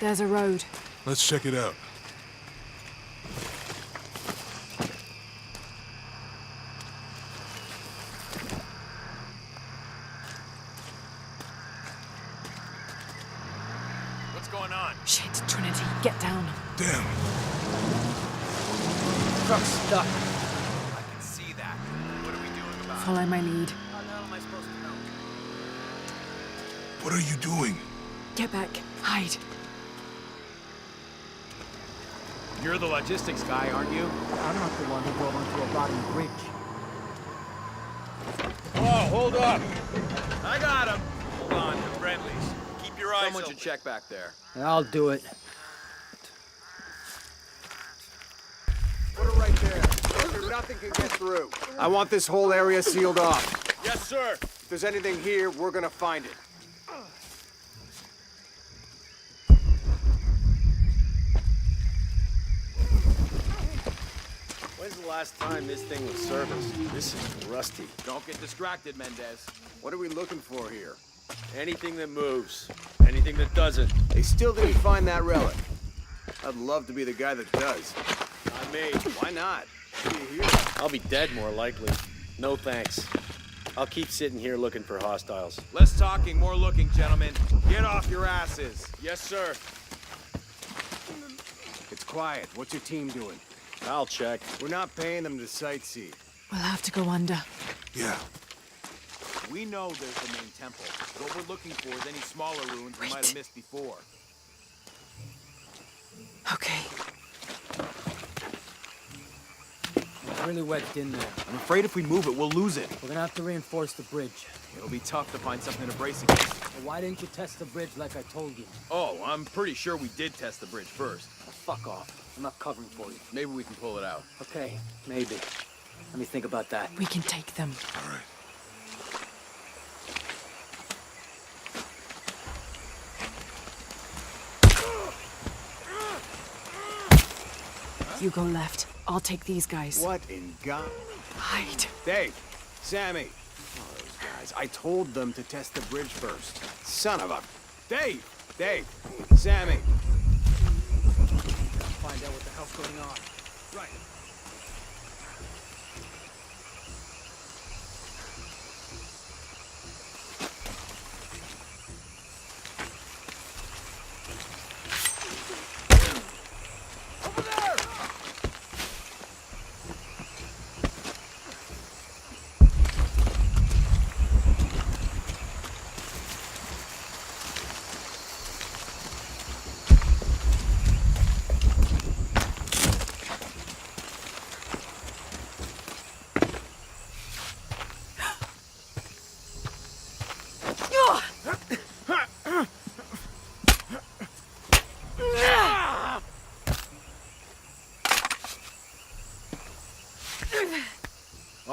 There's a road. Let's check it out. What's going on? Shit, Trinity, get down. Damn. Truck's stuck. I can see that. What are we doing about it? Follow my lead. How the hell am I supposed to know? What are you doing? Get back. Hide. You're the logistics guy, aren't you? I'm not the one who drove onto a rotting bridge. Whoa, hold up! I got him! Hold on, they're friendlies. Keep your eyes Someone open. should check back there. I'll do it. Put it right there. So nothing can get through. I want this whole area sealed off. Yes, sir! If there's anything here, we're gonna find it. When's the last time this thing was serviced? This is rusty. Don't get distracted, Mendez. What are we looking for here? Anything that moves, anything that doesn't. They still didn't find that relic. I'd love to be the guy that does. Not me. Why not? Be a hero. I'll be dead more likely. No thanks. I'll keep sitting here looking for hostiles. Less talking, more looking, gentlemen. Get off your asses. Yes, sir. It's quiet. What's your team doing? I'll check. We're not paying them to sightsee. We'll have to go under. Yeah. We know there's the main temple. What we're looking for is any smaller ruins we might have missed before. Okay. It's really wedged in there. I'm afraid if we move it, we'll lose it. We're gonna have to reinforce the bridge. It'll be tough to find something to brace against. Well, why didn't you test the bridge like I told you? Oh, I'm pretty sure we did test the bridge first. Fuck off. I'm not covering for you. Maybe we can pull it out. Okay, maybe. Let me think about that. We can take them. All right. You go left. I'll take these guys. What in God? Hide. Dave, Sammy. Oh, those guys. I told them to test the bridge first. Son of a... Dave! Dave! Sammy! Find out what the hell's going on. Right.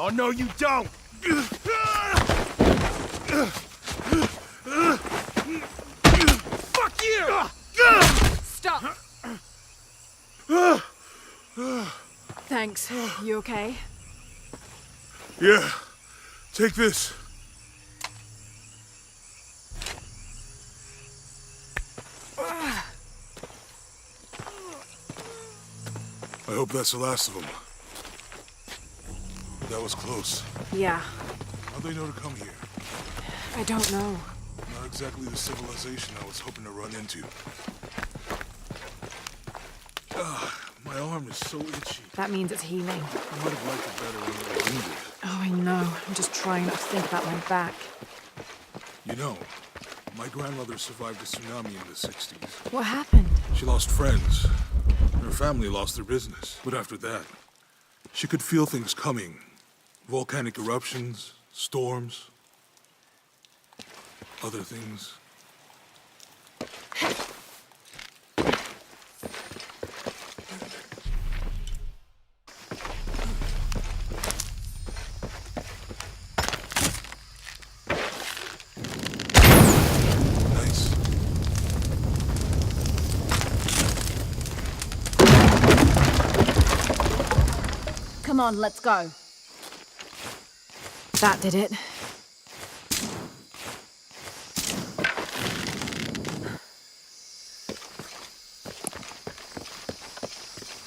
Oh, no, you don't! Fuck you! Stop! Thanks. You okay? Yeah. Take this. I hope that's the last of them. That was close. Yeah. How'd they know to come here? I don't know. Not exactly the civilization I was hoping to run into. My arm is so itchy. That means it's healing. I might have liked it better when I was wounded. Oh, I know. I'm just trying not to think about my back. You know, my grandmother survived a tsunami in the 60s. What happened? She lost friends. Her family lost their business. But after that, she could feel things coming. Volcanic eruptions, storms, other things. Nice. Come on, let's go. That did it.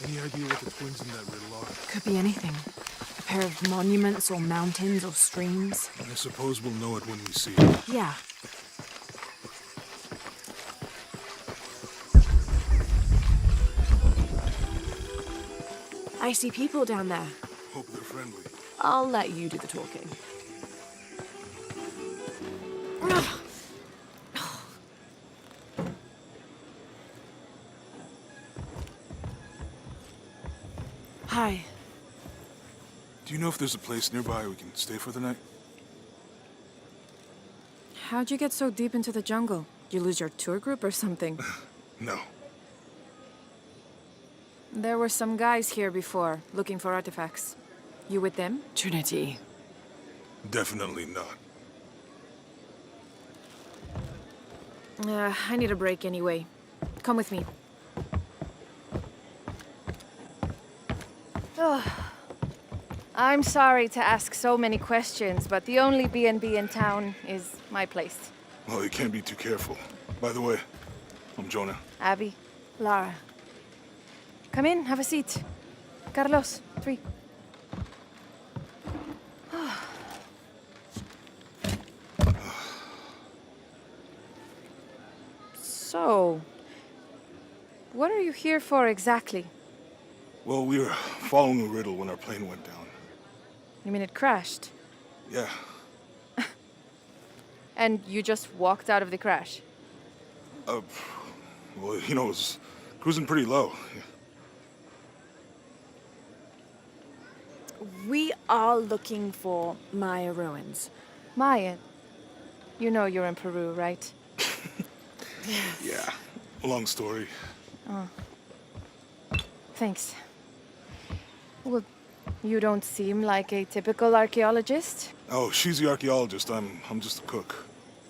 Any idea what the twins in that riddle are? Could be anything. A pair of monuments or mountains or streams. I suppose we'll know it when we see it. Yeah. I see people down there. Hope they're friendly. I'll let you do the talking. Hi. Do you know if there's a place nearby we can stay for the night? How'd you get so deep into the jungle? You lose your tour group or something? No. There were some guys here before, looking for artifacts. You with them? Trinity. Definitely not. I need a break anyway. Come with me. Oh. I'm sorry to ask so many questions, but the only B&B in town is my place. Well, you can't be too careful. By the way, I'm Jonah. Abby, Lara. Come in, have a seat. Carlos, 3. So, what are you here for exactly? Well, we were following a riddle when our plane went down. You mean it crashed? Yeah. And you just walked out of the crash? Well, you know, it was cruising pretty low. We are looking for Maya ruins. Maya, you know you're in Peru, right? Yeah. Long story. Thanks. Well, you don't seem like a typical archaeologist. Oh, she's the archaeologist. I'm just a cook.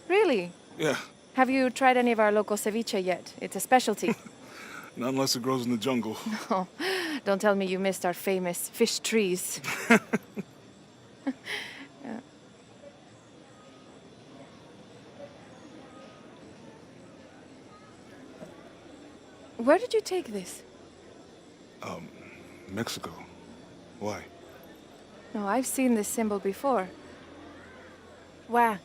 Really? Yeah. Have you tried any of our local ceviche yet? It's a specialty. Not unless it grows in the jungle. Oh, don't tell me you missed our famous fish trees. Where did you take this? Mexico. Why? No, I've seen this symbol before. Where?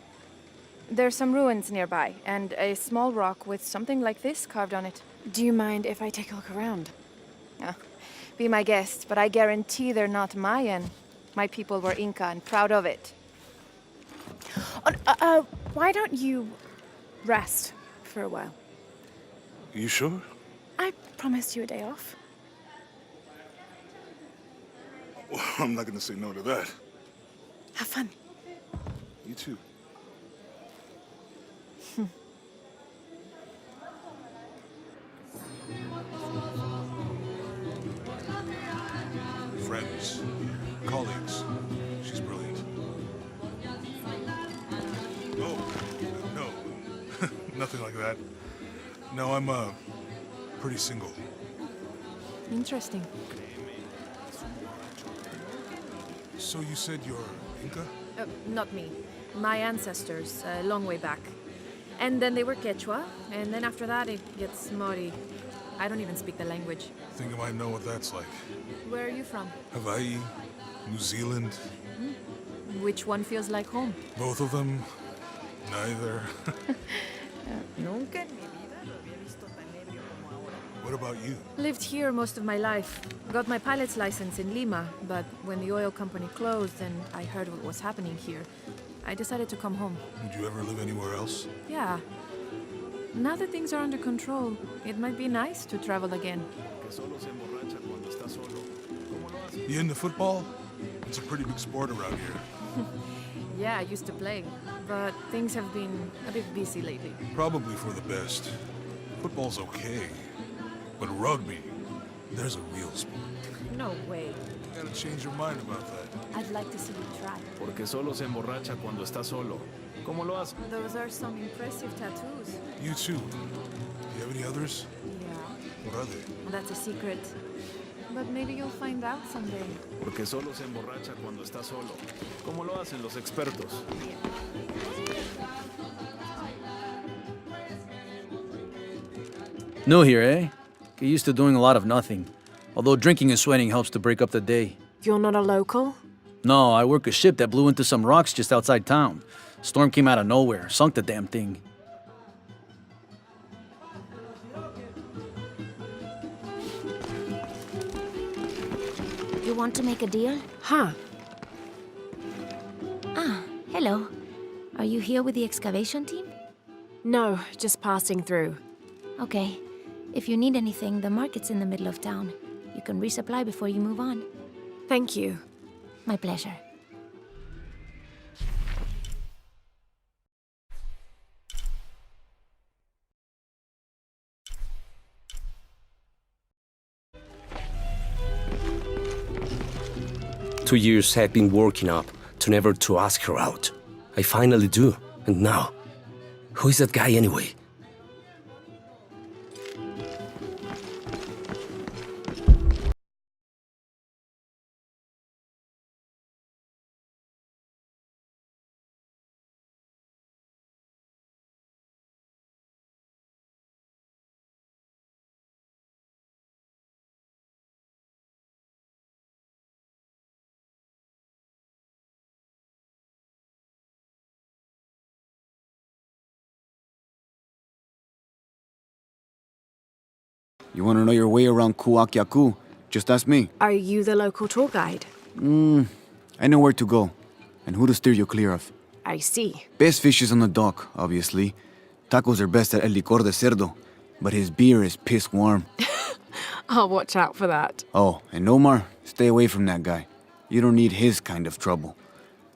There's some ruins nearby, and a small rock with something like this carved on it. Do you mind if I take a look around? Be my guest, but I guarantee they're not Mayan. My people were Inca and proud of it. Why don't you rest for a while? You sure? I promised you a day off. Well, I'm not gonna say no to that. Have fun. You too. Friends, colleagues. She's brilliant. Oh, no. Nothing like that. No, I'm, pretty single. Interesting. So you said you're Inca? Not me. My ancestors, a long way back. And then they were Quechua, and then after that it gets Mori. I don't even speak the language. Think I might know what that's like. Where are you from? Hawaii, New Zealand, Which one feels like home? both of them, neither. Nunca en mi vida lo había visto tan ebrio como ahora. What about you? Lived here most of my life. Got my pilot's license in Lima, but when the oil company closed and I heard what was happening here, I decided to come home. Would you ever live anywhere else? Yeah. Now that things are under control, it might be nice to travel again. Que solo se emborracha cuando está solo. ¿Cómo lo hace? You into football? It's a pretty big sport around here. Yeah, I used to play, but things have been a bit busy lately. Probably for the best. Football's okay. But rugby, there's a real sport. No way. You gotta change your mind about that. I'd like to see you try. Porque solo se emborracha cuando está solo. ¿Cómo lo hace? Those are some impressive tattoos. You too. Do you have any others? Yeah. What are they? That's a secret. But maybe you'll find out someday. Porque solo se emborracha cuando está solo. ¿Cómo lo hacen los expertos? New here, eh? Get used to doing a lot of nothing. Although drinking and sweating helps to break up the day. You're not a local? No, I work a ship that blew into some rocks just outside town. Storm came out of nowhere, sunk the damn thing. You want to make a deal? Huh. Ah, hello. Are you here with the excavation team? No, just passing through. Okay. If you need anything, the market's in the middle of town. You can resupply before you move on. Thank you. My pleasure. Two years had been working up to never to ask her out. I finally do, and now, who is that guy anyway? You want to know your way around Kuakyaku? Just ask me. Are you the local tour guide? I know where to go, and who to steer you clear of. I see. Best fish is on the dock, obviously. Tacos are best at El Licor de Cerdo, but his beer is piss warm. I'll watch out for that. Oh, and Omar, stay away from that guy. You don't need his kind of trouble.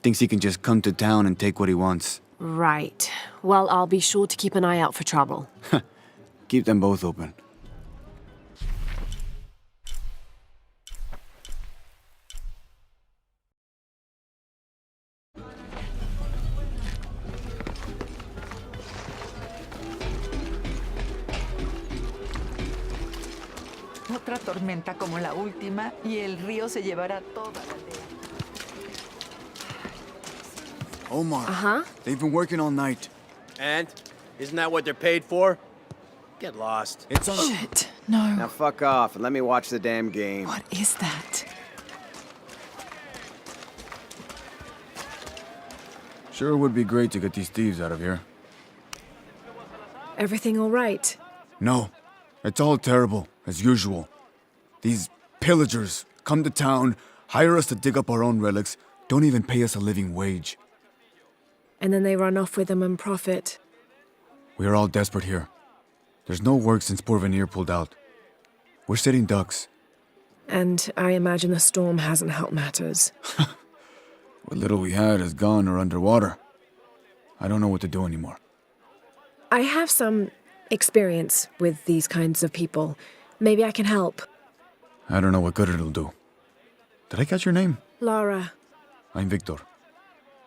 Thinks he can just come to town and take what he wants. Right. Well, I'll be sure to keep an eye out for trouble. Keep them both open. Otra tormenta como la última y el río se llevará toda la aldea. Omar. They've been working all night. And? Isn't that what they're paid for? Get lost. It's on. Shit, no. Now fuck off and let me watch the damn game. What is that? Sure would be great to get these thieves out of here. Everything all right? No, it's all terrible, as usual. These pillagers come to town, hire us to dig up our own relics, don't even pay us a living wage. And then they run off with them and profit. We are all desperate here. There's no work since Porvenir pulled out. We're sitting ducks. And I imagine the storm hasn't helped matters. What little we had is gone or underwater. I don't know what to do anymore. I have some experience with these kinds of people. Maybe I can help. I don't know what good it'll do. Did I catch your name? Lara. I'm Victor.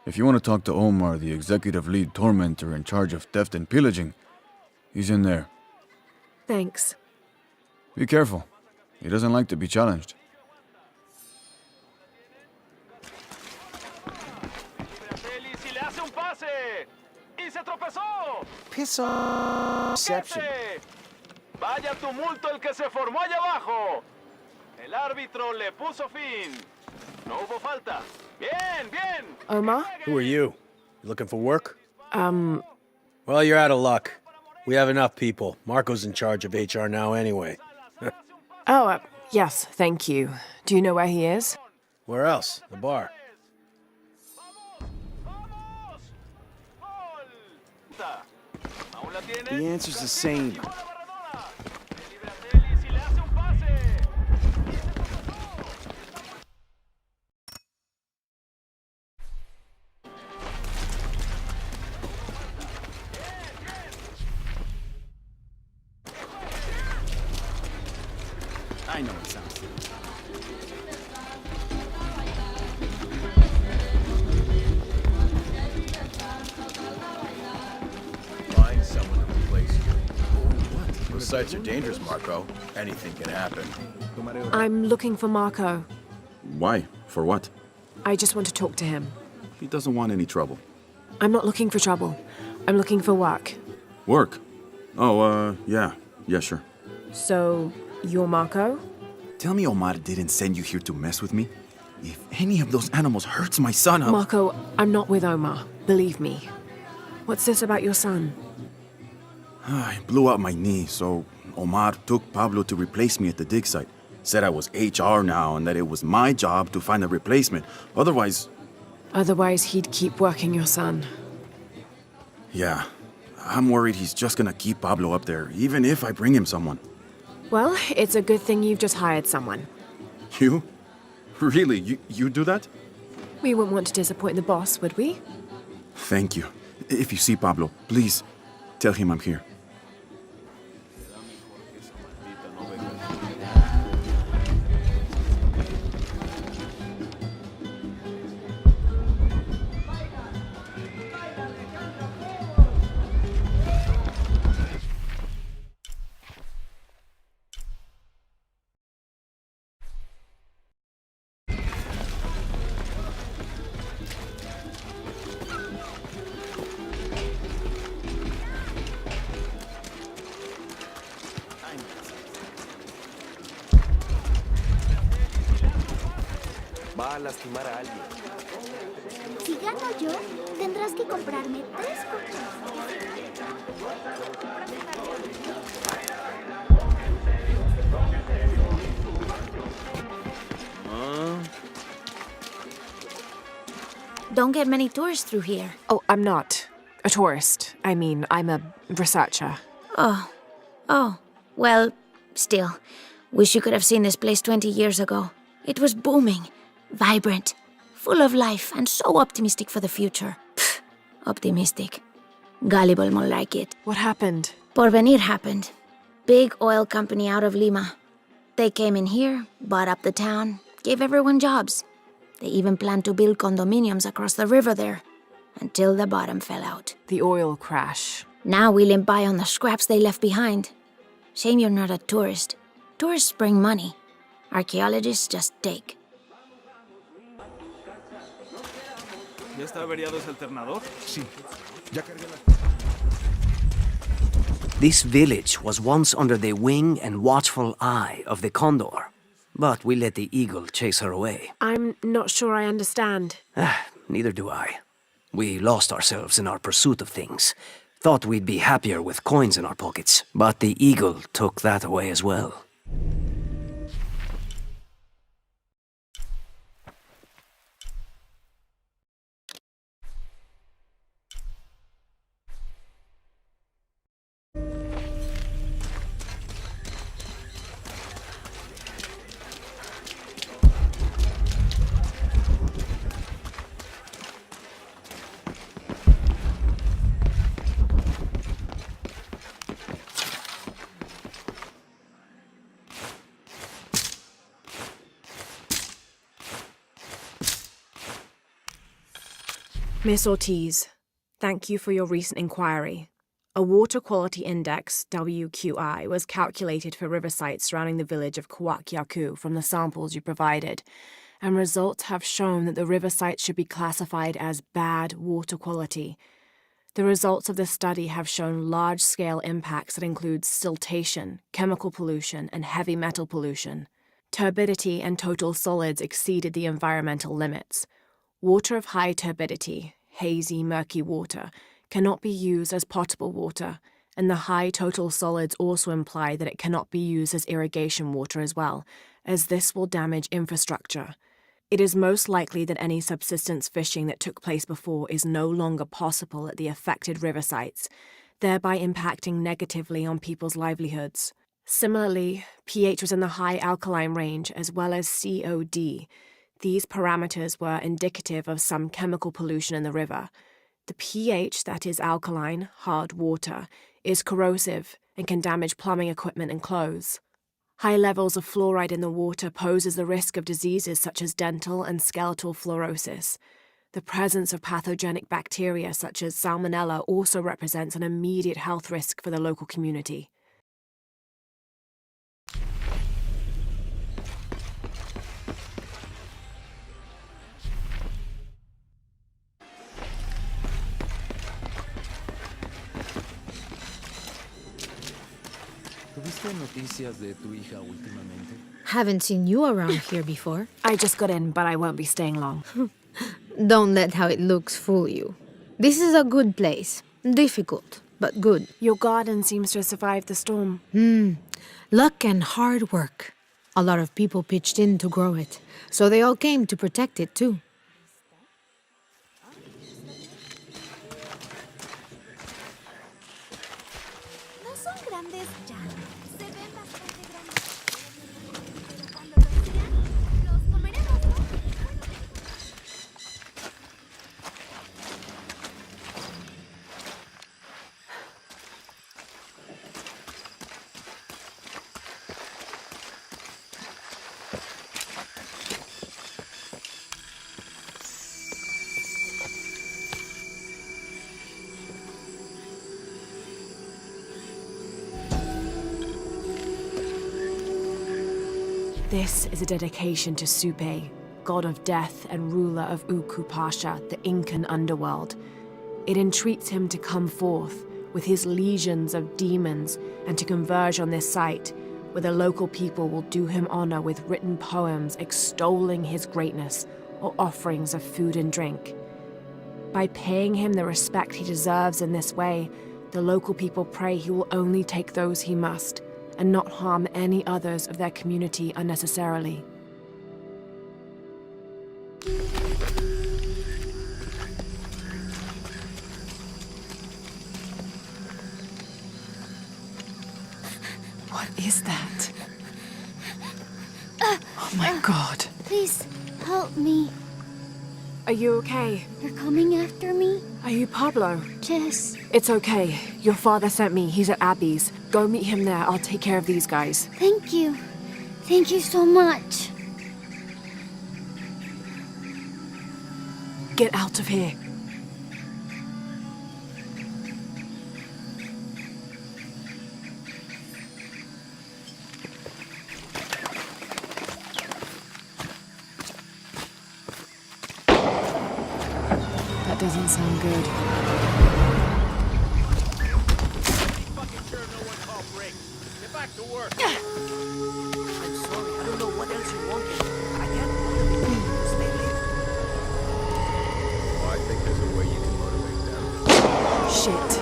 If you want to talk to Omar, the executive lead tormentor in charge of theft and pillaging, he's in there. Thanks. Be careful. He doesn't like to be challenged. Piss off. Exception. Vaya tumulto el que se formó allá abajo. El árbitro le puso fin. No hubo falta. Bien, bien. Omar? Who are you? You looking for work? Well, you're out of luck. We have enough people. Marco's in charge of HR now anyway. Yes, thank you. Do you know where he is? Where else? The bar. The answer's the same. I know it sounds silly. Find someone to replace you. What? Those sites are dangerous, Marco. Anything can happen. I'm looking for Marco. Why? For what? I just want to talk to him. He doesn't want any trouble. I'm not looking for trouble. I'm looking for work. Work? Oh, yeah. Yeah, sure. So, you're Marco? Tell me Omar didn't send you here to mess with me? If any of those animals hurts my son, I'll... Marco, I'm not with Omar. Believe me. What's this about your son? I blew out my knee, so Omar took Pablo to replace me at the dig site. Said I was HR now and that it was my job to find a replacement. Otherwise... Otherwise, he'd keep working your son. Yeah. I'm worried he's just gonna keep Pablo up there, even if I bring him someone. Well, it's a good thing you've just hired someone. You? Really? You do that? We wouldn't want to disappoint the boss, would we? Thank you. If you see Pablo, please tell him I'm here. Va a lastimar a alguien. Si gano yo, tendrás que comprarme 3 coches. Don't get many tourists through here. Oh, I'm not a tourist. I mean, I'm a researcher. Oh. Well, still. Wish you could have seen this place 20 years ago. It was booming, vibrant, full of life, and so optimistic for the future. Pfft, optimistic. Gullible more like it. What happened? Porvenir happened. Big oil company out of Lima. They came in here, bought up the town, gave everyone jobs. They even planned to build condominiums across the river there, until the bottom fell out. The oil crash. Now we limp by on the scraps they left behind. Shame you're not a tourist. Tourists bring money. Archaeologists just take. ¿Ya está averiado ese alternador? Sí. Ya cargué la... This village was once under the wing and watchful eye of the condor, but we let the eagle chase her away. I'm not sure I understand. Neither do I. We lost ourselves in our pursuit of things. Thought we'd be happier with coins in our pockets, but the eagle took that away as well. Miss Ortiz, thank you for your recent inquiry. A Water Quality Index, WQI, was calculated for river sites surrounding the village of Kuwakyaku from the samples you provided, and results have shown that the river sites should be classified as bad water quality. The results of the study have shown large-scale impacts that include siltation, chemical pollution, and heavy metal pollution. Turbidity and total solids exceeded the environmental limits. Water of high turbidity, hazy, murky water, cannot be used as potable water, and the high total solids also imply that it cannot be used as irrigation water as well, as this will damage infrastructure. It is most likely that any subsistence fishing that took place before is no longer possible at the affected river sites, thereby impacting negatively on people's livelihoods. Similarly, pH was in the high alkaline range as well as COD. These parameters were indicative of some chemical pollution in the river. The pH, that is alkaline, hard water, is corrosive and can damage plumbing equipment and clothes. High levels of fluoride in the water poses the risk of diseases such as dental and skeletal fluorosis. The presence of pathogenic bacteria such as Salmonella also represents an immediate health risk for the local community. ¿Tuviste noticias de tu hija últimamente? Haven't seen you around here before. I just got in, but I won't be staying long. Don't let how it looks fool you. This is a good place. Difficult, but good. Your garden seems to have survived the storm. Luck and hard work. A lot of people pitched in to grow it, so they all came to protect it too. This is a dedication to Supe, god of death and ruler of Uku Pasha, the Incan underworld. It entreats him to come forth with his legions of demons and to converge on this site, where the local people will do him honor with written poems extolling his greatness or offerings of food and drink. By paying him the respect he deserves in this way, the local people pray he will only take those he must, and not harm any others of their community unnecessarily. What is that? Oh my God. Please, help me. Are you okay? You're coming after me? Are you Pablo? Yes. It's okay. Your father sent me. He's at Abby's. Go meet him there. I'll take care of these guys. Thank you. Thank you so much. Get out of here. That doesn't sound good. back to work. I'm sorry, I don't know what else you wanted. I can't motivate you to stay late. Oh, I think there's a way you can motivate them. Shit.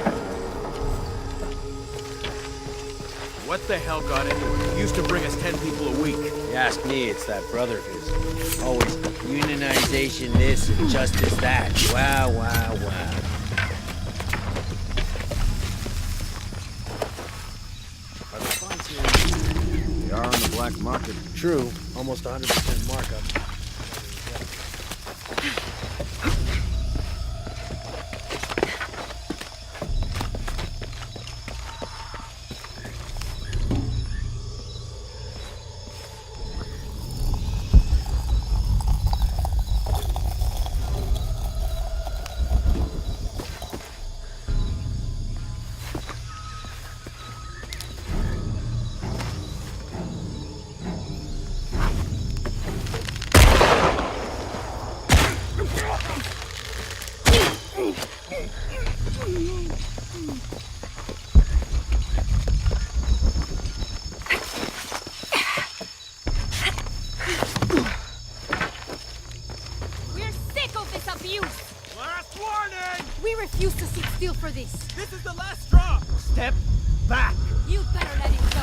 What the hell got into it? He used to bring us 10 people a week. You ask me, it's that brother of his. Always unionization this and justice that. Wow, wow, wow. They are on the black market. True, almost 100% markup. We refuse to sit still for this. This is the last straw! Step back! You'd better let him go.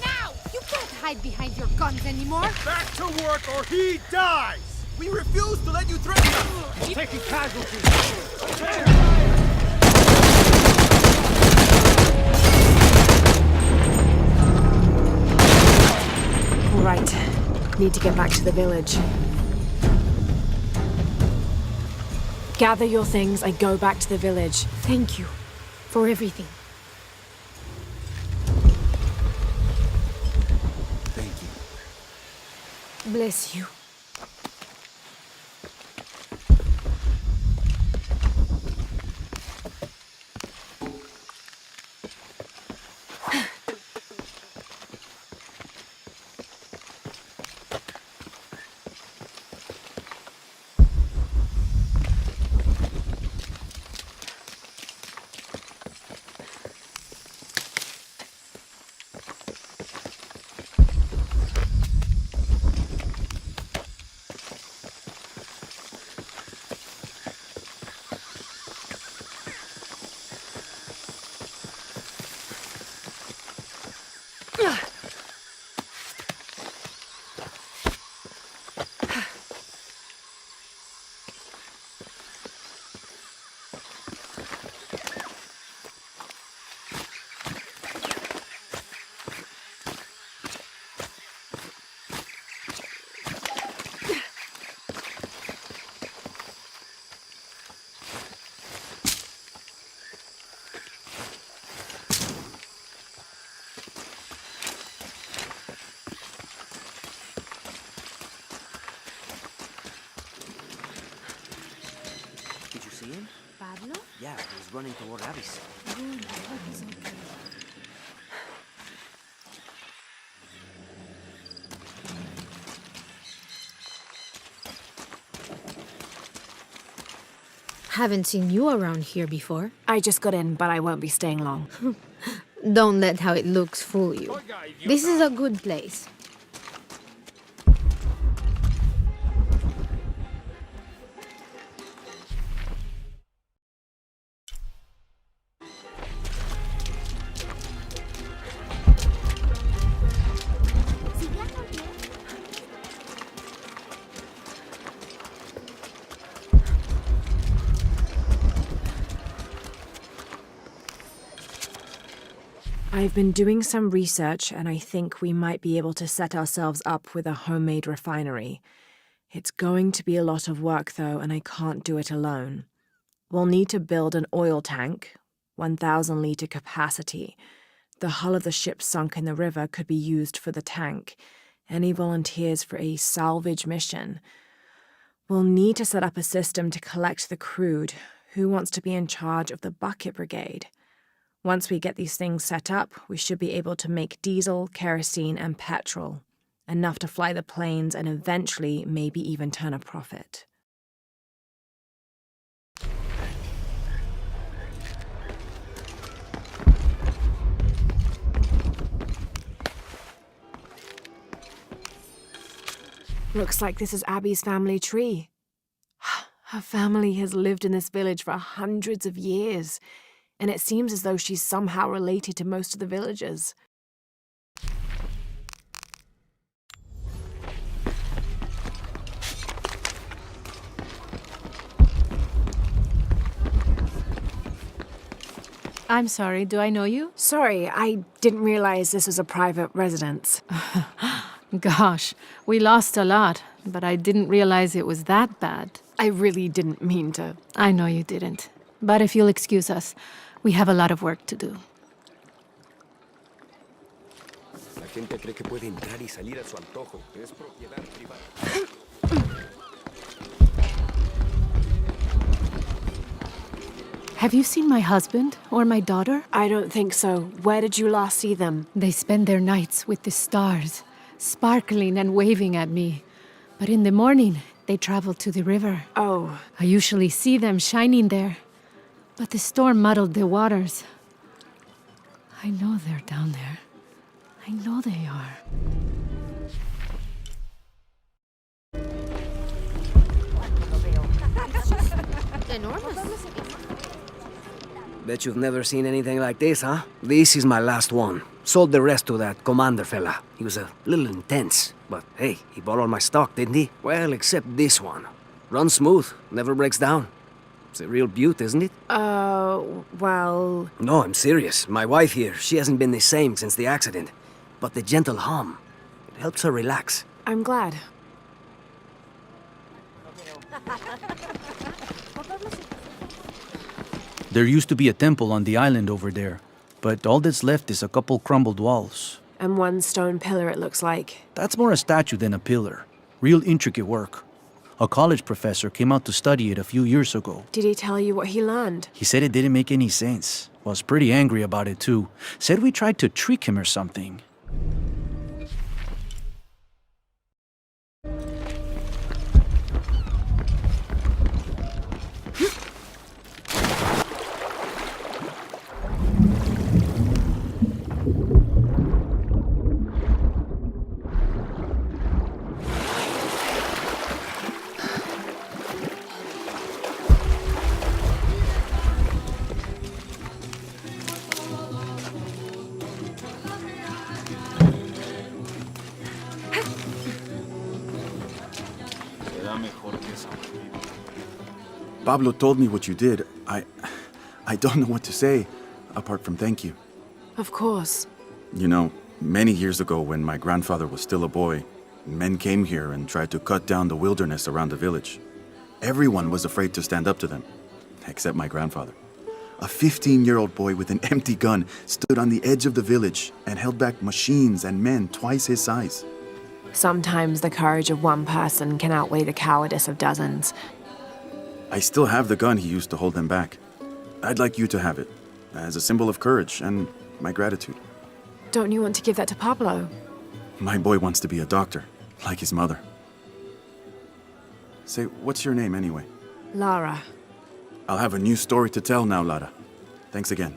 Now! You can't hide behind your guns anymore. Back to work or he dies! We refuse to let you threaten us! Taking casualties! All right. Need to get back to the village. Gather your things and go back to the village. Thank you for everything. Thank you. Bless you. Pablo? Yeah, he's running toward Abby's. Good, I hope he's okay. Haven't seen you around here before. I just got in, but I won't be staying long. Don't let how it looks fool you. This is a good place. I've been doing some research, and I think we might be able to set ourselves up with a homemade refinery. It's going to be a lot of work, though, and I can't do it alone. We'll need to build an oil tank, 1,000-litre capacity. The hull of the ship sunk in the river could be used for the tank. Any volunteers for a salvage mission? We'll need to set up a system to collect the crude. Who wants to be in charge of the bucket brigade? Once we get these things set up, we should be able to make diesel, kerosene, and petrol. Enough to fly the planes and eventually maybe even turn a profit. Looks like this is Abby's family tree. Her family has lived in this village for hundreds of years, and it seems as though she's somehow related to most of the villagers. I'm sorry, do I know you? Sorry, I didn't realize this was a private residence. Gosh, we lost a lot, but I didn't realize it was that bad. I really didn't mean to. I know you didn't. But if you'll excuse us, we have a lot of work to do. La gente cree que puede entrar y salir a su antojo. Es propiedad privada. Have you seen my husband or my daughter? I don't think so. Where did you last see them? They spend their nights with the stars, sparkling and waving at me. But in the morning, they travel to the river. Oh. I usually see them shining there. But the storm muddled the waters. I know they're down there. I know they are. Enormous. Bet you've never seen anything like this, huh? This is my last one. Sold the rest to that commander fella. He was a little intense, but hey, he bought all my stock, didn't he? Well, except this one. Runs smooth, never breaks down. It's a real beaut, isn't it? Well... No, I'm serious. My wife here, she hasn't been the same since the accident. But the gentle hum, it helps her relax. I'm glad. There used to be a temple on the island over there, but all that's left is a couple crumbled walls. And one stone pillar, it looks like. That's more a statue than a pillar. Real intricate work. A college professor came out to study it a few years ago. Did he tell you what he learned? He said it didn't make any sense. Was pretty angry about it too. Said we tried to trick him or something. Pablo told me what you did. I don't know what to say, apart from thank you. Of course. You know, many years ago when my grandfather was still a boy, men came here and tried to cut down the wilderness around the village. Everyone was afraid to stand up to them, except my grandfather. A 15-year-old boy with an empty gun stood on the edge of the village and held back machines and men twice his size. Sometimes the courage of one person can outweigh the cowardice of dozens. I still have the gun he used to hold them back. I'd like you to have it, as a symbol of courage and my gratitude. Don't you want to give that to Pablo? My boy wants to be a doctor, like his mother. Say, what's your name anyway? Lara. I'll have a new story to tell now, Lara. Thanks again.